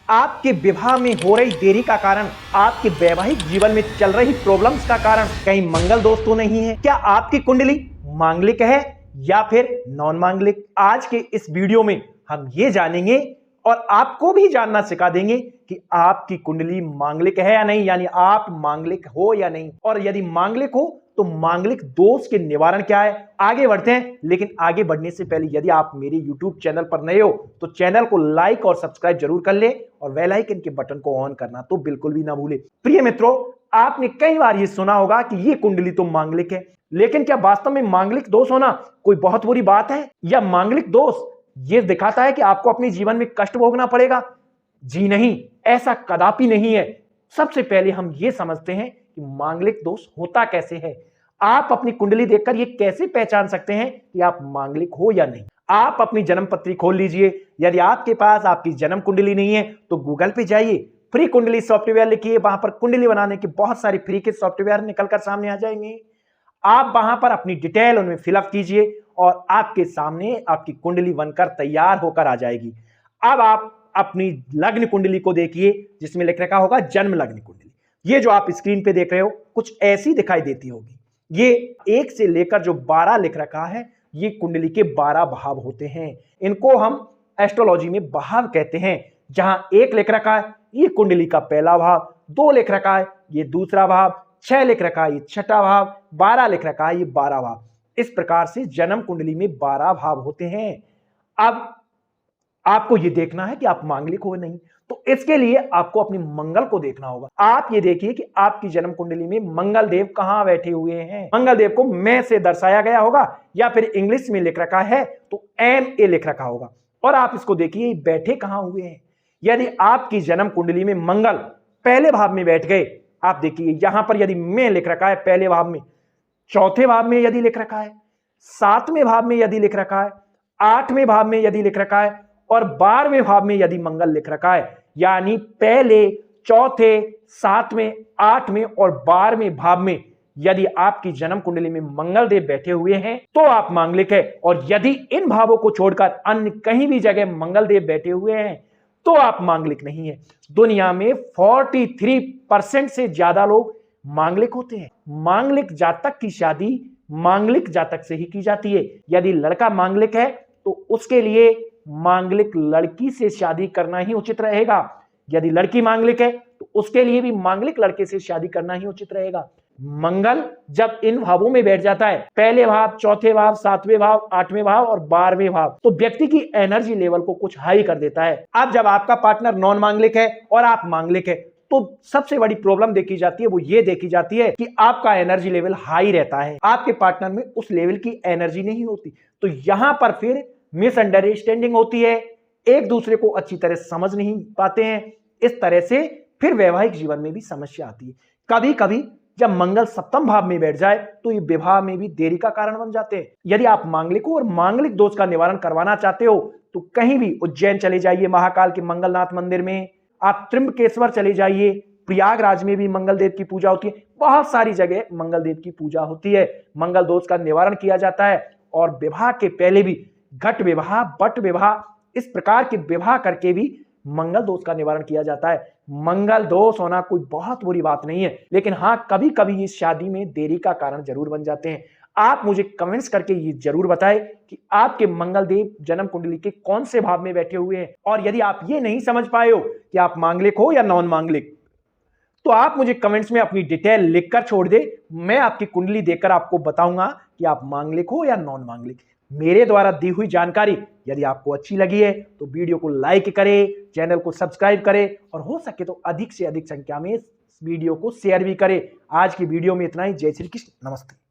आपके विवाह में हो रही देरी का कारण, आपके वैवाहिक जीवन में चल रही प्रॉब्लम्स का कारण कहीं मंगल दोष तो नहीं है? क्या आपकी कुंडली मांगलिक है या फिर नॉन मांगलिक? आज के इस वीडियो में हम ये जानेंगे और आपको भी जानना सिखा देंगे कि आपकी कुंडली मांगलिक है या नहीं, यानी आप मांगलिक हो या नहीं। और यदि मांगलिक हो तो मांगलिक दोष के निवारण क्या है, आगे बढ़ते हैं। लेकिन आगे बढ़ने से पहले यदि आप मेरे YouTube चैनल पर नए हो तो चैनल को लाइक और सब्सक्राइब जरूर कर ले और बेल आइकन के बटन को ऑन करना तो बिल्कुल भी ना भूले। प्रिय मित्रों, आपने कई बार ये सुना होगा कि ये कुंडली तो मांगलिक है, लेकिन क्या वास्तव में मांगलिक दोष होना कोई बहुत बुरी बात है? या मांगलिक दोष ये दिखाता है कि आपको अपने जीवन में कष्ट भोगना पड़ेगा? जी नहीं, ऐसा कदापि नहीं है। सबसे पहले हम ये समझते हैं कि मांगलिक दोष होता कैसे है। आप अपनी कुंडली देखकर ये कैसे पहचान सकते हैं कि आप मांगलिक हो या नहीं? आप अपनी जन्म पत्री खोल लीजिए। यदि आपके पास आपकी जन्म कुंडली नहीं है तो गूगल पे जाइए, फ्री कुंडली सॉफ्टवेयर लिखिए, वहां पर कुंडली बनाने के बहुत सारे फ्री के सॉफ्टवेयर निकलकर सामने आ जाएंगे। आप वहां पर अपनी डिटेल उनमें फिलअप कीजिए और आपके सामने आपकी कुंडली बनकर तैयार होकर आ जाएगी। अब आप अपनी लग्न कुंडली को देखिए जिसमें लिख रखा होगा जन्म लग्न कुंडली। ये जो आप स्क्रीन पे देख रहे हो कुछ ऐसी दिखाई देती होगी। ये 1 से लेकर जो 12 लिख रखा है, ये कुंडली के 12 भाव होते हैं। इनको हम एस्ट्रोलॉजी में भाव कहते हैं। जहां 1 लिख रखा है ये कुंडली का पहला भाव, 2 लिख रखा है ये दूसरा भाव, 6 लिख रखा है ये छठा भाव, 12 लिख रखा है ये 12 भाव। इस प्रकार से जन्म कुंडली में 12 भाव होते हैं। अब आपको यह देखना है कि आप मांगलिक हो नहीं, तो इसके लिए आपको अपनी मंगल को देखना होगा। आप ये देखिए कि आपकी जन्म कुंडली में मंगल देव कहां बैठे हुए हैं। मंगल देव को मैं से दर्शाया गया होगा या फिर इंग्लिश में लिख रखा है तो MA लिख रखा होगा। और आप इसको देखिए बैठे कहां हुए हैं। यदि आपकी जन्म कुंडली में मंगल पहले भाव में बैठ गए, आप देखिए यहां पर यदि मैं लिख रखा है पहले भाव में, चौथे भाव में यदि लिख रखा है, 7वें भाव में यदि लिख रखा है, 8वें भाव में यदि लिख रखा है और 12वें भाव में यदि मंगल लिख रखा है, यानी पहले, चौथे, 7वें, 8वें और 12वें भाव में यदि आपकी जन्म कुंडली में मंगल देव बैठे हुए हैं तो आप मांगलिक है। और यदि इन भावों को छोड़कर अन्य कहीं भी जगह मंगल देव बैठे हुए हैं तो आप मांगलिक नहीं है। दुनिया में 43% से ज्यादा लोग मांगलिक होते हैं। मांगलिक जातक की शादी मांगलिक जातक से ही की जाती है। यदि लड़का मांगलिक है तो उसके लिए मांगलिक लड़की से शादी करना ही उचित रहेगा। यदि लड़की मांगलिक है तो उसके लिए भी मांगलिक लड़के से शादी करना ही उचित रहेगा। मंगल जब इन भावों में बैठ जाता है, पहले भाव, चौथे भाव, 7वें भाव, 8वें भाव और 12वें भाव, तो व्यक्ति की एनर्जी लेवल को कुछ हाई कर देता है। अब जब आपका पार्टनर नॉन मांगलिक है और आप मांगलिक है तो सबसे बड़ी प्रॉब्लम देखी जाती है, वो ये देखी जाती है कि आपका एनर्जी लेवल हाई रहता है, आपके पार्टनर में उस लेवल की एनर्जी नहीं होती। तो यहां पर फिर मिसअंडरस्टैंडिंग होती है, एक दूसरे को अच्छी तरह समझ नहीं पाते हैं। इस तरह से फिर वैवाहिक जीवन में भी समस्या आती है। कभी कभी जब मंगल सप्तम भाव में बैठ जाए तो ये विवाह में भी देरी का कारण बन जाते हैं। यदि आप मांगलिक हो और मांगलिक दोष का निवारण करवाना चाहते हो तो कहीं भी उज्जैन चले जाइए, महाकाल के मंगलनाथ मंदिर में, आप त्र्यंबकेश्वर चले जाइए, प्रयागराज में भी मंगल देव की पूजा होती है। बहुत सारी जगह मंगल देव की पूजा होती है, मंगल दोष का निवारण किया जाता है। और विवाह के पहले भी घट विवाह, बट विवाह, इस प्रकार के विवाह करके भी मंगल दोष का निवारण किया जाता है। मंगल दोष होना कोई बहुत बुरी बात नहीं है, लेकिन हाँ कभी कभी इस शादी में देरी का कारण जरूर बन जाते हैं। आप मुझे कमेंट्स करके ये जरूर बताएं कि आपके मंगल देव जन्म कुंडली के कौन से भाव में बैठे हुए हैं। और यदि आप ये नहीं समझ पाए हो कि आप मांगलिक हो या नॉन मांगलिक, तो आप मुझे कमेंट्स में अपनी डिटेल लिखकर छोड़ दे। मैं आपकी कुंडली देखकर आपको बताऊंगा कि आप मांगलिक हो या नॉन मांगलिक। मेरे द्वारा दी हुई जानकारी यदि आपको अच्छी लगी है तो वीडियो को लाइक करें, चैनल को सब्सक्राइब करें और हो सके तो अधिक से अधिक संख्या में इस वीडियो को शेयर भी करें। आज की वीडियो में इतना ही। जय श्री कृष्ण, नमस्ते।